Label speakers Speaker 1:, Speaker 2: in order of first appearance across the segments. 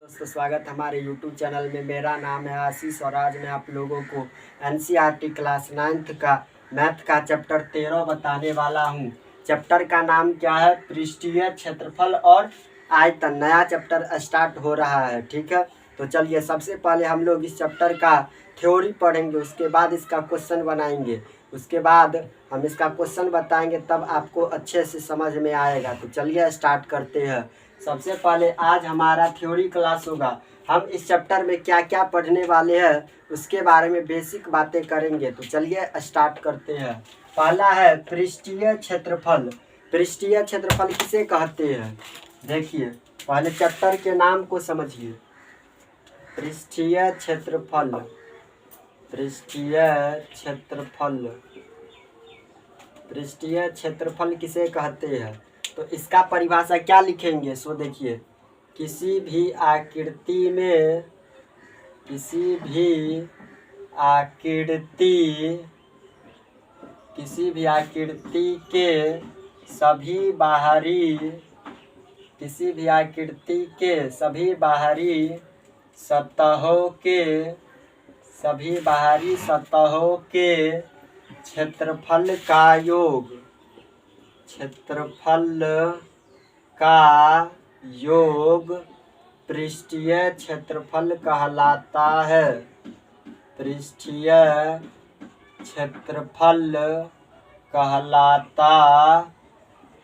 Speaker 1: दोस्तों स्वागत है हमारे YouTube चैनल में। मेरा नाम है आशीष और आज मैं आप लोगों को NCERT क्लास 9th का मैथ का चैप्टर 13 बताने वाला हूं। चैप्टर का नाम क्या है? पृष्ठीय क्षेत्रफल और आयतन। नया चैप्टर स्टार्ट हो रहा है, ठीक है। तो चलिए सबसे पहले हम लोग इस चैप्टर का थ्योरी पढ़ेंगे, उसके बाद इसका क्वेश्चन बनाएंगे, उसके बाद हम इसका क्वेश्चन बताएंगे, तब आपको अच्छे से समझ में आएगा। तो चलिए स्टार्ट करते हैं। सबसे पहले आज हमारा थ्योरी क्लास होगा। हम इस चैप्टर में क्या क्या पढ़ने वाले हैं उसके बारे में बेसिक बातें करेंगे। तो चलिए स्टार्ट करते हैं। पहला है पृष्ठीय क्षेत्रफल। पृष्ठीय क्षेत्रफल किसे कहते हैं? देखिए पहले चैप्टर के नाम को समझिए। पृष्ठीय क्षेत्रफल, पृष्ठीय क्षेत्रफल, पृष्ठीय क्षेत्रफल किसे कहते हैं? तो इसका परिभाषा क्या लिखेंगे? सो देखिए, किसी भी आकृति में, किसी भी आकृति, किसी भी आकृति के सभी बाहरी, किसी भी आकृति के सभी बाहरी सतहों के, सभी बाहरी सतहों के क्षेत्रफल का योग, क्षेत्रफल का योग पृष्ठीय क्षेत्रफल कहलाता है। पृष्ठीय क्षेत्रफल कहलाता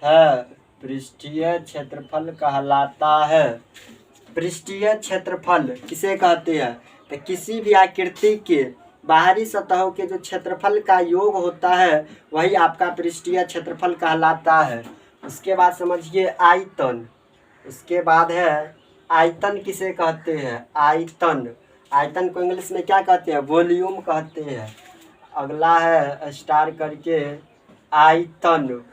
Speaker 1: है, पृष्ठीय क्षेत्रफल कहलाता है। पृष्ठीय क्षेत्रफल किसे कहते हैं? तो किसी भी आकृति के बाहरी सतहों के जो क्षेत्रफल का योग होता है वही आपका पृष्ठीय क्षेत्रफल कहलाता है। उसके बाद समझिए आयतन। उसके बाद है आयतन किसे कहते हैं? आयतन, आयतन को इंग्लिश में क्या कहते हैं? वॉल्यूम कहते हैं। अगला है स्टार करके आयतन।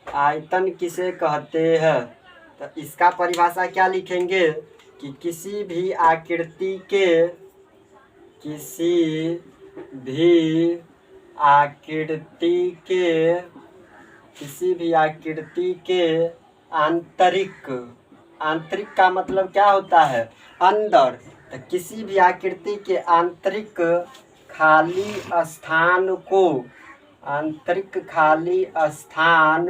Speaker 1: आयतन किसे कहते हैं? तो इसका परिभाषा क्या लिखेंगे कि किसी भी आकृति के, किसी भी आकृति के, किसी भी आकृति के आंतरिक, आंतरिक का मतलब क्या होता है? अंदर। तो किसी भी आकृति के आंतरिक खाली स्थान को, आंतरिक खाली स्थान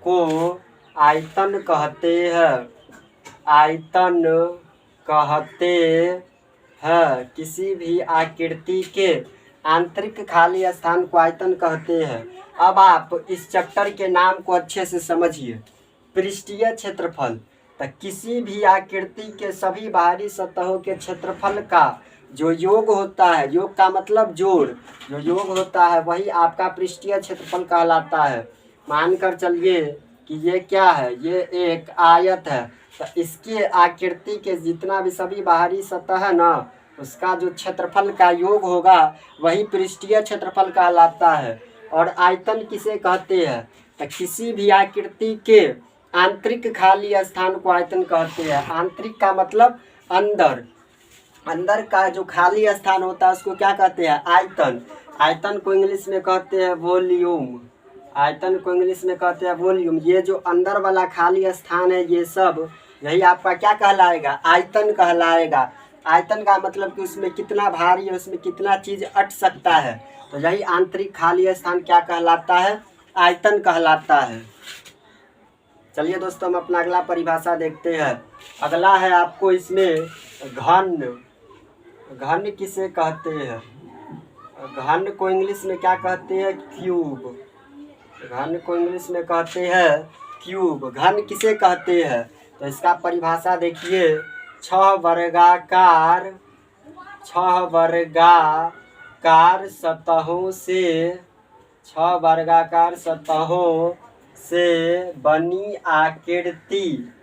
Speaker 1: को आयतन कहते हैं। आयतन कहते है। किसी भी आकृति के आंतरिक खाली स्थान को आयतन कहते हैं। अब आप इस चैप्टर के नाम को अच्छे से समझिए। पृष्ठीय क्षेत्रफल, तो किसी भी आकृति के सभी बाहरी सतहों के क्षेत्रफल का जो योग होता है, योग का मतलब जोड़, जो योग होता है वही आपका पृष्ठीय क्षेत्रफल कहलाता है। मानकर चलिए कि ये क्या है? ये एक आयत है, तो इसकी आकृति के जितना भी सभी बाहरी सतह है ना, उसका जो क्षेत्रफल का योग होगा वही पृष्ठीय क्षेत्रफल कहलाता है। और आयतन किसे कहते हैं? तो किसी भी आकृति के आंतरिक खाली स्थान को आयतन कहते हैं। आंतरिक का मतलब अंदर, अंदर का जो खाली स्थान होता है उसको क्या कहते हैं? आयतन। आयतन को इंग्लिश में कहते हैं वॉल्यूम। आयतन को इंग्लिश में कहते हैं वॉल्यूम। ये जो अंदर वाला खाली स्थान है ये सब, यही आपका क्या कहलाएगा? आयतन कहलाएगा। आयतन का मतलब कि उसमें कितना भारी है, उसमें कितना चीज़ अट सकता है, तो यही आंतरिक खाली स्थान क्या कहलाता है? आयतन कहलाता है। चलिए दोस्तों हम अपना अगला परिभाषा देखते हैं। अगला है आपको इसमें घन। घन किसे कहते हैं? घन को इंग्लिश में क्या कहते हैं? क्यूब। घन को इंग्लिश में कहते हैं क्यूब। घन किसे कहते हैं? तो इसका परिभाषा देखिए, 6 वर्गाकार, 6 वर्गाकार सतहों से, 6 वर्गाकार सतहों से बनी आकृति,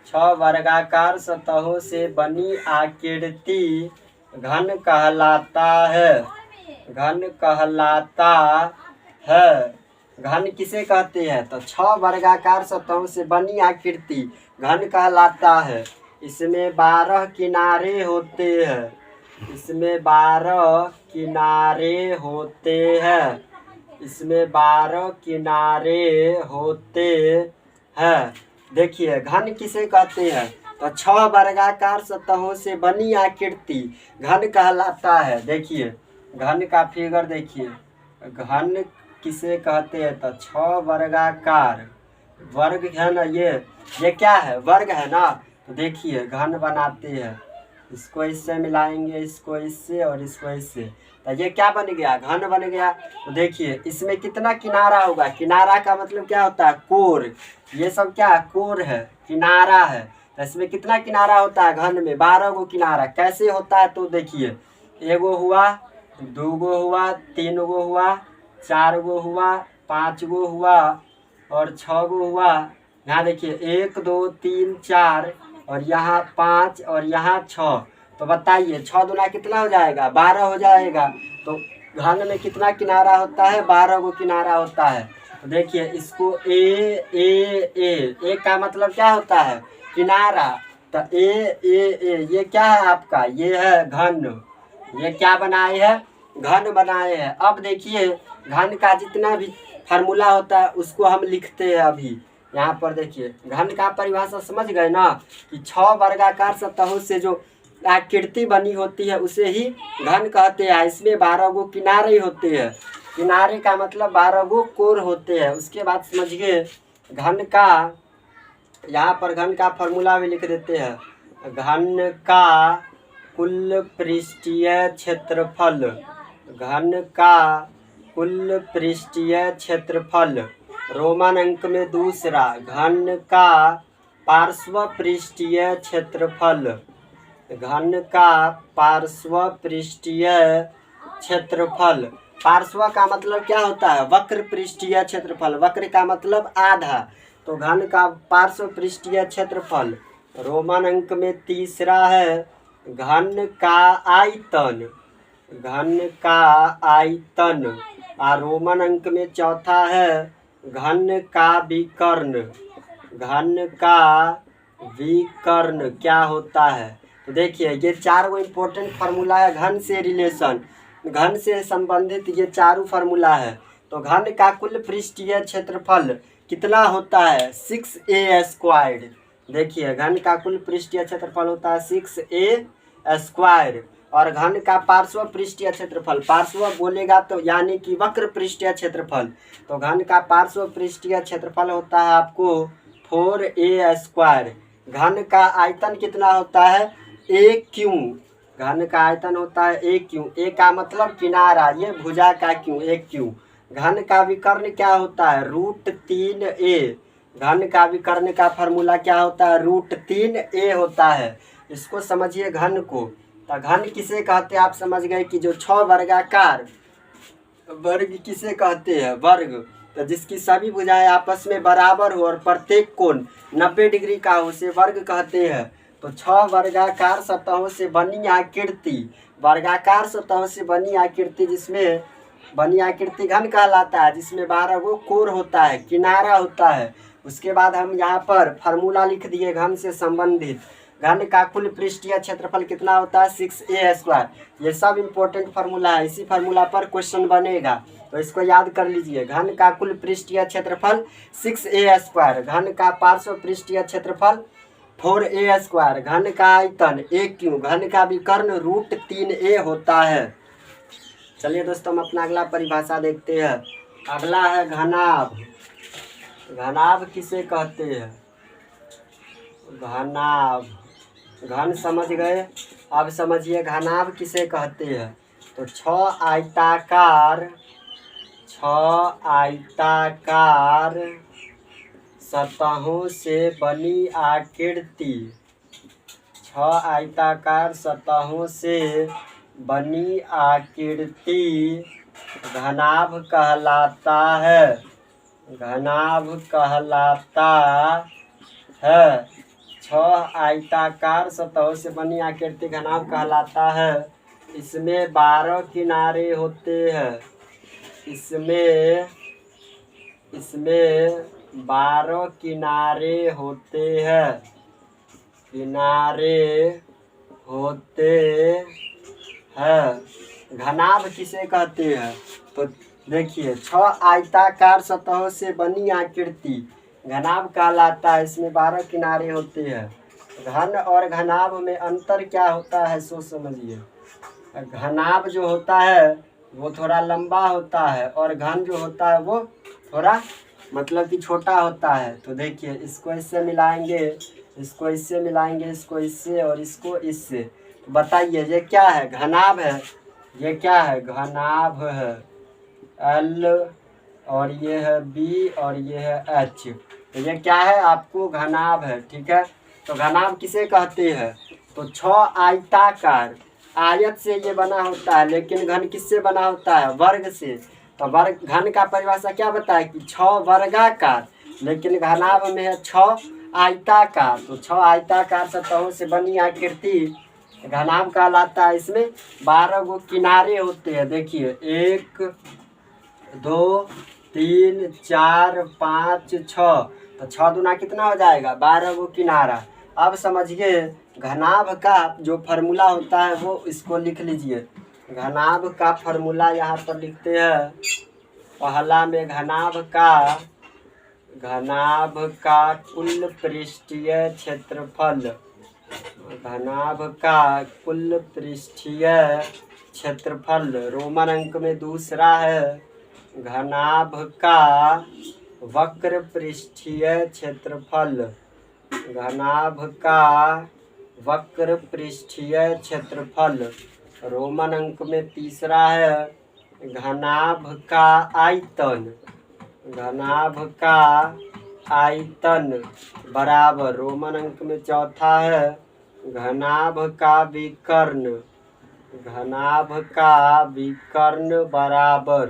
Speaker 1: 6 वर्गाकार सतहों से बनी आकृति घन कहलाता है। घन कहलाता है। घन किसे कहते हैं? तो 6 वर्गाकार सतहों से बनी आकृति घन कहलाता है। इसमें 12 किनारे होते हैं, इसमें 12 किनारे होते हैं, इसमें 12 किनारे होते हैं। देखिए घन किसे कहते हैं? तो 6 वर्गाकार सतहों से बनी आकृति घन कहलाता है। देखिए घन का फिगर देखिए, घन किसे कहते हैं? तो 6 वर्गाकार, वर्ग है ना, ये क्या है? वर्ग है ना। तो देखिए घन बनाते हैं, इसको इससे मिलाएंगे, इसको इससे और इसको इससे, तो ये क्या बन गया? घन बन गया। तो देखिए इसमें कितना किनारा होगा? किनारा का मतलब क्या होता है? कोर। ये सब क्या है? कोर है, किनारा है। तो इसमें कितना किनारा होता है? घन में 12 गो किनारा। कैसे होता है? तो देखिए, एगो हुआ, 2 गो हुआ, 3 गो हुआ, 4 गो हुआ, 5 गो हुआ और 6 गो हुआ। यहाँ देखिए 1 2 3 4 और यहाँ 5 और यहाँ 6। तो बताइए 6 दूना कितना हो जाएगा? 12 हो जाएगा। तो घन में कितना किनारा होता है? 12 गो किनारा होता है। तो देखिए इसको ए का मतलब क्या होता है? किनारा। तो ए ये क्या है आपका? ये है घन। ये क्या बनाए है? घन बनाए हैं। अब देखिए घन का जितना भी फार्मूला होता है उसको हम लिखते हैं अभी। यहाँ पर देखिए घन का परिभाषा समझ गए ना, कि 6 वर्गाकार सतहों से जो आकृति बनी होती है उसे ही घन कहते हैं। इसमें 12 गो किनारे होते हैं। किनारे का मतलब 12 गो कोर होते हैं। उसके बाद समझिए घन का, यहाँ पर घन का फॉर्मूला भी लिख देते हैं। घन का कुल पृष्ठीय क्षेत्रफल, घन का कुल पृष्ठीय क्षेत्रफल, रोमन अंक में दूसरा, घन का पार्श्व पृष्ठीय क्षेत्रफल, घन का पार्श्व पृष्ठीय क्षेत्रफल। पार्श्व का मतलब क्या होता है? वक्र पृष्ठीय क्षेत्रफल। वक्र का मतलब आधा। तो घन का पार्श्व पृष्ठीय क्षेत्रफल। रोमन अंक में तीसरा है घन का आयतन, घन का आयतन। और रोमन अंक में चौथा है घन का विकर्ण, घन का विकर्ण क्या होता है? तो देखिए ये 4 गो इम्पोर्टेंट फार्मूला है घन से रिलेशन, घन से संबंधित ये 4 फार्मूला है। तो घन का कुल पृष्ठीय क्षेत्रफल कितना होता है? 6a²। देखिए घन का कुल पृष्ठीय क्षेत्रफल होता है 6a²। और घन का पार्श्व पृष्ठीय क्षेत्रफल, पार्श्व बोलेगा तो यानी कि वक्र पृष्ठीय क्षेत्रफल, तो घन का पार्श्व पृष्ठीय क्षेत्रफल होता है आपको 4a²। घन का आयतन कितना होता है? a³ घन का आयतन होता है a³। a का मतलब किनारा, ये भुजा का क्यों, a³। घन का विकर्ण क्या होता है? √3a। घन का विकर्ण का फार्मूला क्या होता है? √3a होता है। इसको समझिए घन को। तो घन किसे कहते हैं? आप समझ गए कि जो 6 वर्गाकार, वर्ग किसे कहते हैं? वर्ग। तो जिसकी सभी भुजाएं आपस में बराबर हो और प्रत्येक कोण 90 डिग्री का हो उसे वर्ग कहते हैं। तो 6 वर्गाकार सतहों से बनी आकृति, वर्गाकार सतहों से बनी आकृति, जिसमें बनी आकृति घन कहलाता है, जिसमें 12 गो कोर होता है, किनारा होता है। उसके बाद हम यहाँ पर फार्मूला लिख दिए घन से संबंधित। घन का कुल पृष्ठीय क्षेत्रफल कितना होता है? 6a²। ये सब इम्पोर्टेंट फार्मूला है, इसी फार्मूला पर क्वेश्चन बनेगा, तो इसको याद कर लीजिए। घन का कुल पृष्ठीय क्षेत्रफल 6a²। घन का पार्श्व पृष्ठीय क्षेत्रफल 4a²। घन का आयतन a³। घन का विकर्ण √3a होता है। चलिए दोस्तों हम अपना अगला परिभाषा देखते हैं। अगला है घनाभ। घनाभ किसे कहते हैं? घनाभ, घन समझ गए। अब समझिए घनाभ किसे कहते हैं। तो 6 आयताकार सतहों से बनी आकृति, 6 आयताकार सतहों से बनी आकृति घनाभ कहलाता है, घनाभ कहलाता है। 6 आयताकार सतहों से बनी आकृति घनाभ कहलाता है। इसमें 12 किनारे होते हैं, इसमें 12 किनारे होते हैं, किनारे होते हैं। घनाभ किसे कहते हैं? तो देखिए 6 आयताकार सतहों से बनी आकृति घनाभ कहलाता है। इसमें 12 किनारे होते हैं। घन और घनाभ में अंतर क्या होता है सो समझिए। घनाभ जो होता है वो थोड़ा लंबा होता है और घन जो होता है वो थोड़ा मतलब कि छोटा होता है। तो देखिए इसको इससे मिलाएंगे, इसको इससे मिलाएंगे, इसको इससे और इसको इससे, तो बताइए ये क्या है? घनाभ है। ये क्या है? घनाभ है। एल और ये है बी और ये है एच, तो ये क्या है? आपको घनाभ है। ठीक है, तो घनाभ किसे कहते हैं? तो 6 आयताकार आयत से ये बना होता है, लेकिन घन किससे बना होता है? वर्ग से। तो वर्ग घन का परिभाषा क्या बताए कि 6 वर्गाकार, लेकिन घनाभ में है 6 आयताकार। तो 6 आयताकार सतहों से बनी आकृति घनाभ कहलाता है। इसमें 12 गो किनारे होते हैं। देखिए 1 2 3 4 5 6, तो 6 दूना कितना हो जाएगा? 12 गो किनारा। अब समझिए घनाभ का जो फार्मूला होता है वो इसको लिख लीजिए। घनाभ का फार्मूला यहाँ पर लिखते हैं। पहला में घनाभ का कुल पृष्ठीय क्षेत्रफल, घनाभ का कुल पृष्ठीय क्षेत्रफल। रोमन अंक में दूसरा है घनाभ का वक्र पृष्ठीय क्षेत्रफल, घनाभ का वक्र पृष्ठीय क्षेत्रफल। रोमन अंक में तीसरा है घनाभ का आयतन, घनाभ का आयतन बराबर। रोमन अंक में चौथा है घनाभ का विकर्ण, घनाभ का विकर्ण बराबर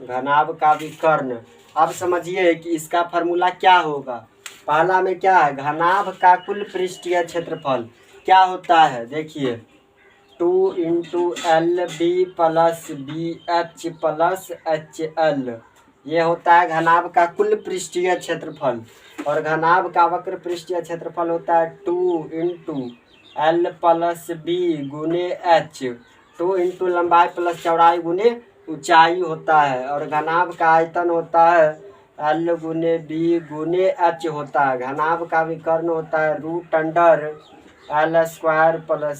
Speaker 1: घनाभ का विकर्ण। अब समझिए कि इसका फार्मूला क्या होगा। पहला में क्या है? घनाभ का कुल पृष्ठीय क्षेत्रफल क्या होता है? देखिए 2 × LB + BH + HL, ये होता है घनाभ का कुल पृष्ठीय क्षेत्रफल। और घनाभ का वक्र पृष्ठीय क्षेत्रफल होता है 2 × L + B × H, 2 × लंबाई प्लस चौड़ाई गुने ऊंचाई होता है। और घनाभ का आयतन होता है L × B × H होता है। घनाभ का विकर्ण होता है √L² +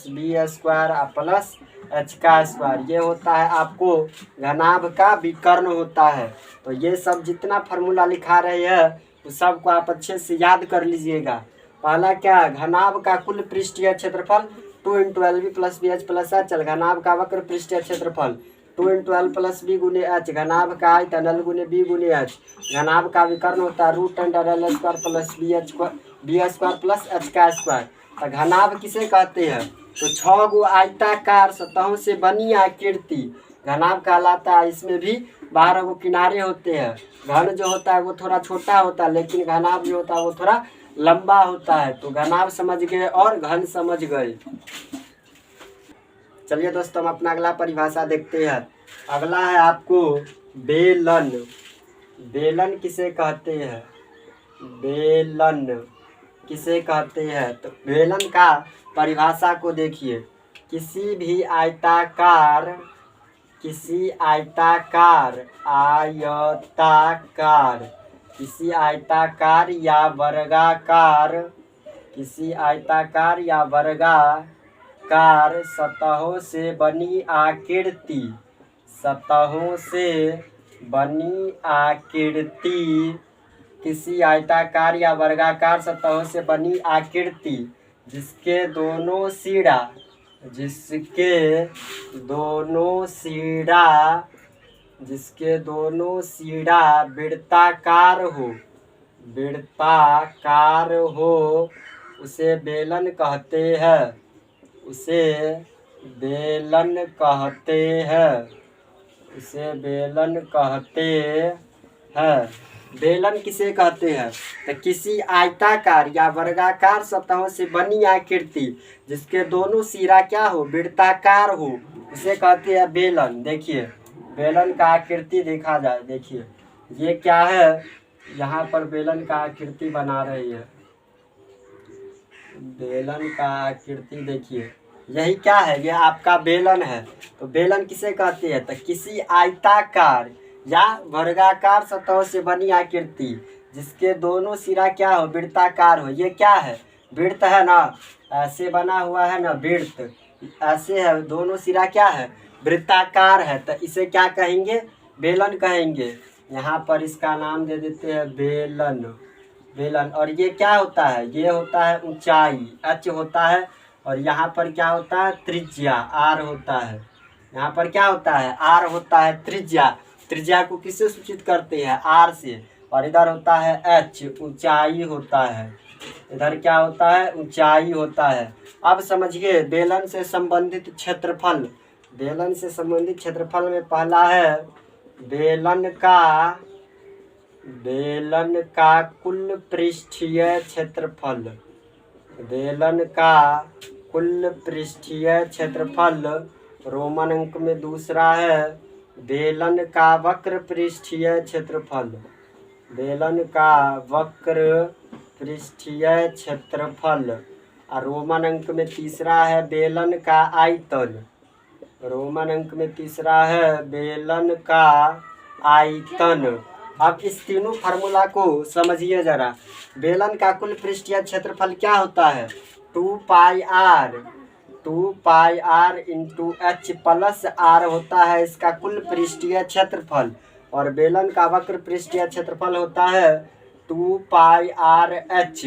Speaker 1: B² + H²। ये होता है आपको घनाभ का विकर्ण होता है। तो ये सब जितना फार्मूला लिखा रहे हैं उस सबको आप अच्छे से याद कर लीजिएगा। पहला क्या है? घनाभ का कुल पृष्ठीय क्षेत्रफल 2 × LB + BH + HL, घनाभ का वक्र पृष्ठीय क्षेत्रफल 2 × L + B × H, घनाभ का आयतन L × B × H, घनाभ का विकर्ण होता है √L² + B² + H²। तो घनाभ किसे कहते हैं? तो 6 गो आयताकार सतहों से बनी आकृति घनाभ कहलाता है। इसमें भी 12 गो किनारे होते हैं। घन जो होता है वो थोड़ा छोटा होता है, लेकिन घनाभ जो होता है वो थोड़ा लंबा होता है। तो घनाभ समझ गए और घन समझ गए। चलिए दोस्तों हम अपना अगला परिभाषा देखते हैं। अगला है आपको बेलन। बेलन किसे कहते हैं? बेलन किसे कहते हैं? तो बेलन का परिभाषा को देखिए। किसी भी आयताकार किसी आयताकार या वर्गाकार सतहों से बनी आकृति किसी आयताकार या वर्गाकार सतहों से बनी आकृति जिसके दोनों सिरा वृत्ताकार हो उसे बेलन कहते हैं। बेलन किसे कहते हैं? तो किसी आयताकार या वर्गाकार सतहों से बनी आकृति जिसके दोनों सिरा क्या हो? वृत्ताकार हो, इसे कहते हैं बेलन। देखिए बेलन का आकृति देखा जाए। देखिए ये क्या है? यहाँ पर बेलन का आकृति बना रही है। बेलन का आकृति देखिए, यही क्या है? ये आपका बेलन है। तो बेलन किसे कहते हैं? तो किसी आयताकार या वर्गाकार सतहों से बनी आकृति जिसके दोनों सिरा क्या हो? वृत्ताकार हो, ये क्या है? वृत्त है ना, ऐसे बना हुआ है ना वृत्त, ऐसे है, दोनों सिरा क्या है, वृत्ताकार है, तो इसे क्या कहेंगे, बेलन कहेंगे। यहाँ पर इसका नाम दे देते हैं बेलन, बेलन। और ये क्या होता है, ये होता है ऊंचाई, h होता है, और यहाँ पर क्या होता है, त्रिज्या, r होता है। यहाँ पर क्या होता है, r होता है त्रिज्या, त्रिज्या को किससे सूचित करते हैं, r से। और इधर होता है h, ऊंचाई होता है, इधर क्या होता है, ऊंचाई होता है। अब समझिए बेलन से संबंधित क्षेत्रफल, बेलन से संबंधित क्षेत्रफल में पहला है बेलन का कुल पृष्ठीय क्षेत्रफल, बेलन का कुल पृष्ठीय क्षेत्रफल। रोमन अंक में दूसरा है बेलन का वक्र पृष्ठीय क्षेत्रफल, बेलन का वक्र पृष्ठीय क्षेत्रफल। और रोमन अंक में तीसरा है बेलन का आयतन, रोमन अंक में तीसरा है बेलन का आयतन। अब इस तीनों फार्मूला को समझिए जरा। बेलन का कुल पृष्ठीय क्षेत्रफल क्या होता है, 2 pi r into h plus r होता है इसका कुल पृष्ठीय क्षेत्रफल। और बेलन का वक्र पृष्ठीय क्षेत्रफल होता है 2 pi R H,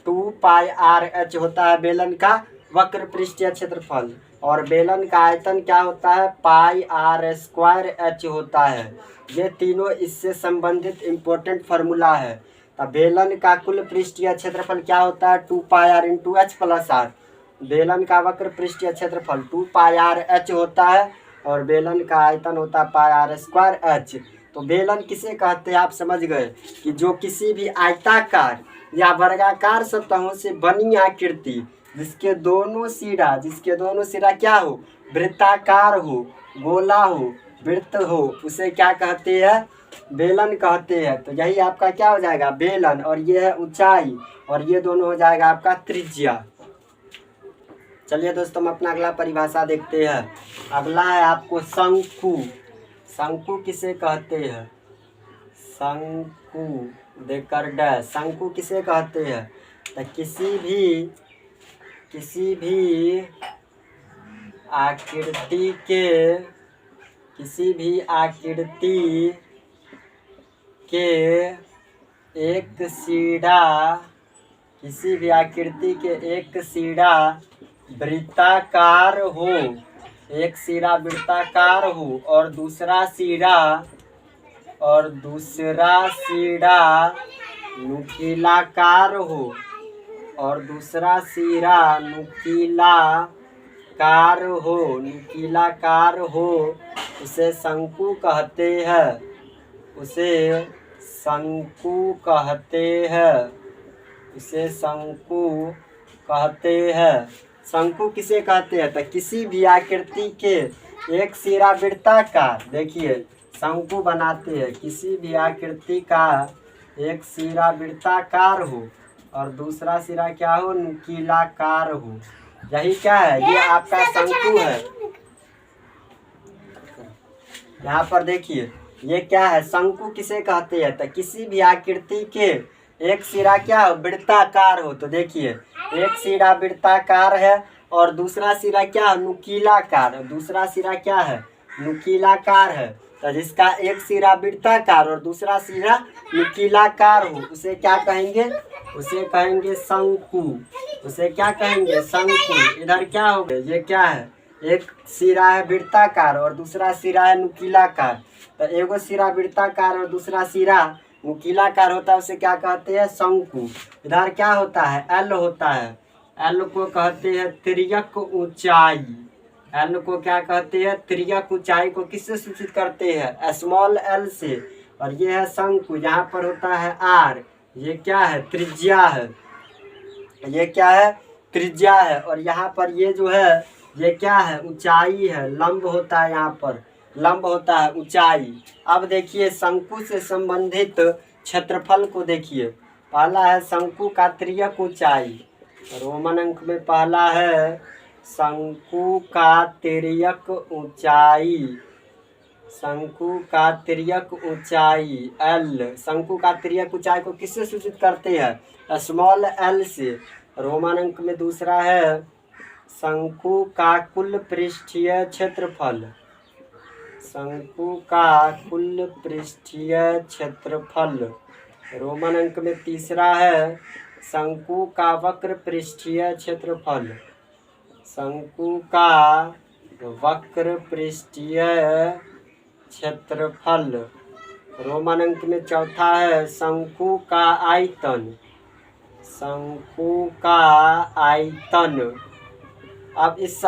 Speaker 1: 2 pi R H होता है बेलन का वक्र पृष्ठीय क्षेत्रफल। और बेलन का आयतन क्या होता है, पाई आर स्क्वायर एच होता है। ये तीनों इससे संबंधित इम्पोर्टेंट फार्मूला है। तो बेलन का कुल पृष्ठीय क्षेत्रफल क्या होता है, 2 pi r into h plus r. बेलन का वक्र पृष्ठीय क्षेत्रफल 2 पाई आर एच होता है, और बेलन का आयतन होता है पाई आर स्क्वायर एच। तो बेलन किसे कहते हैं आप समझ गए, कि जो किसी भी आयताकार या वर्गाकार सतहों से बनी आकृति जिसके दोनों सिरा क्या हो, वृत्ताकार हो, गोला हो, वृत्त हो, उसे क्या कहते हैं, बेलन कहते हैं। तो यही आपका क्या हो जाएगा, बेलन। और ये है ऊंचाई, और ये दोनों हो जाएगा आपका त्रिज्या। चलिए दोस्तों हम अपना अगला परिभाषा देखते हैं। अगला है आपको शंकु। शंकु किसे कहते हैं, शंकु देकर डैश, शंकु किसे कहते हैं, तो किसी भी आकृति के एक सिरा वृत्ताकार हो, एक सिरा वृत्ताकार हो, और दूसरा सिरा नुकीलाकार हो, और दूसरा सिरा नुकीलाकार हो, उसे शंकु कहते हैं, उसे शंकु कहते हैं। शंकु किसे कहते हैं, तो किसी भी आकृति के एक सिरा वृत्ताकार, देखिए शंकु बनाते हैं, किसी भी आकृति का एक सिरा वृत्ताकार हो और दूसरा सिरा क्या हो, नुकीलाकार हो। यही क्या है, ये आपका शंकु है। यहाँ पर देखिए ये क्या है, शंकु किसे कहते हैं, तो किसी भी आकृति के एक सिरा क्या हो, वृत्ताकार हो। तो देखिए एक सिरा वृत्ताकार है और दूसरा सिरा क्या है, नुकीलाकार, दूसरा सिरा क्या है, नुकीलाकार है। तो जिसका एक सिरा वृत्ताकार और दूसरा सिरा नुकीलाकार हो उसे क्या कहेंगे, उसे कहेंगे शंकु, उसे क्या कहेंगे, शंकु। इधर क्या हो गया, ये क्या है, एक सिरा है वृत्ताकार और दूसरा सिरा है नुकीलाकार। तो एगो सिरा वृत्ताकार और दूसरा सिरा नुकीलाकार होता है, उसे क्या कहते हैं, शंकु। इधर क्या होता है, एल होता है, एल को कहते हैं तिर्यक ऊंचाई, एल को क्या कहते हैं, तिर्यक ऊंचाई को किससे सूचित करते हैं, स्मॉल एल से। और ये है शंकु, यहाँ पर होता है आर, ये क्या है, त्रिज्या है, ये क्या है, त्रिज्या है। और यहाँ पर ये जो है ये क्या है, ऊंचाई है, लंब होता है, यहाँ पर लंब होता है ऊंचाई। अब देखिए शंकु से संबंधित क्षेत्रफल को देखिए। पहला है शंकु का तिर्यक ऊंचाई, रोमन अंक में पहला है शंकु का तिर्यक ऊंचाई, शंकु का तिर्यक ऊंचाई एल। शंकु का तिर्यक ऊंचाई को किससे सूचित करते हैं, स्मॉल एल से। रोमन अंक में दूसरा है शंकु का कुल पृष्ठीय क्षेत्रफल। शंकु का कुल पृष्ठीय क्षेत्रफल। रोमन अंक में तीसरा है शंकु का वक्र पृष्ठीय क्षेत्रफल। शंकु का वक्र पृष्ठीय क्षेत्रफल। रोमन अंक में चौथा है शंकु का आयतन। शंकु का आयतन। अब इस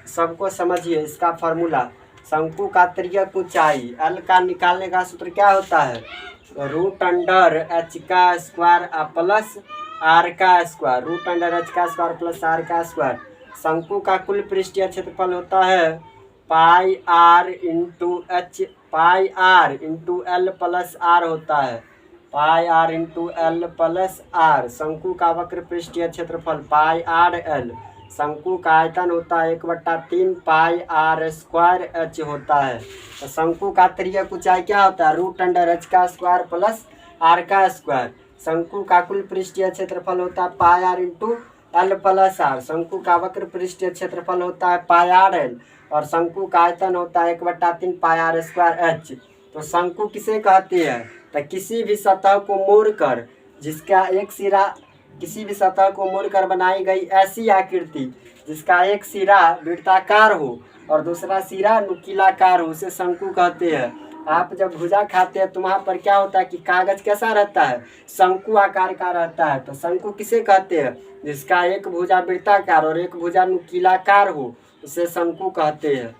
Speaker 1: सबको समझिए, इसका फॉर्मूला शंकु का तिर्यक ऊंचाई एल का निकालने का सूत्र क्या होता है, रूट अंडर एच का स्क्वायर प्लस आर का स्क्वायर, रूट अंडर एच का स्क्वायर प्लस आर का स्क्वायर। शंकु का कुल पृष्ठीय क्षेत्रफल होता है pi r into h, pi r into l plus r होता है, pi r into l plus r. शंकु का वक्र पृष्ठीय क्षेत्रफल पाई आर एल। शंकु का आयतन होता है 1/3 पाई आर स्क्वायर एच होता है। तो शंकु का तिर्यक ऊंचाई क्या होता है, रूट अंडर एच का स्क्वायर प्लस आर का स्क्वायर। शंकु का कुल पृष्ठीय क्षेत्रफल होता है pi r into l plus r. शंकु का वक्र पृष्ठीय क्षेत्रफल होता है पाई आर एल और शंकु का आयतन होता है 1/3 पाई आर स्क्वायर एच। तो शंकु किसे कहते हैं, तो किसी भी सतह को मोड़कर जिसका एक सिरा, किसी भी सतह को मोड़कर बनाई गई ऐसी आकृति जिसका एक सिरा वृत्ताकार हो और दूसरा सिरा नुकीलाकार हो, उसे शंकु कहते हैं। आप जब भुजा खाते हैं तो वहाँ पर क्या होता है कि कागज कैसा रहता है, शंकु आकार का रहता है। तो शंकु किसे कहते हैं, जिसका एक भुजा वृत्ताकार और एक भुजा नुकीलाकार हो, उसे शंकु कहते हैं।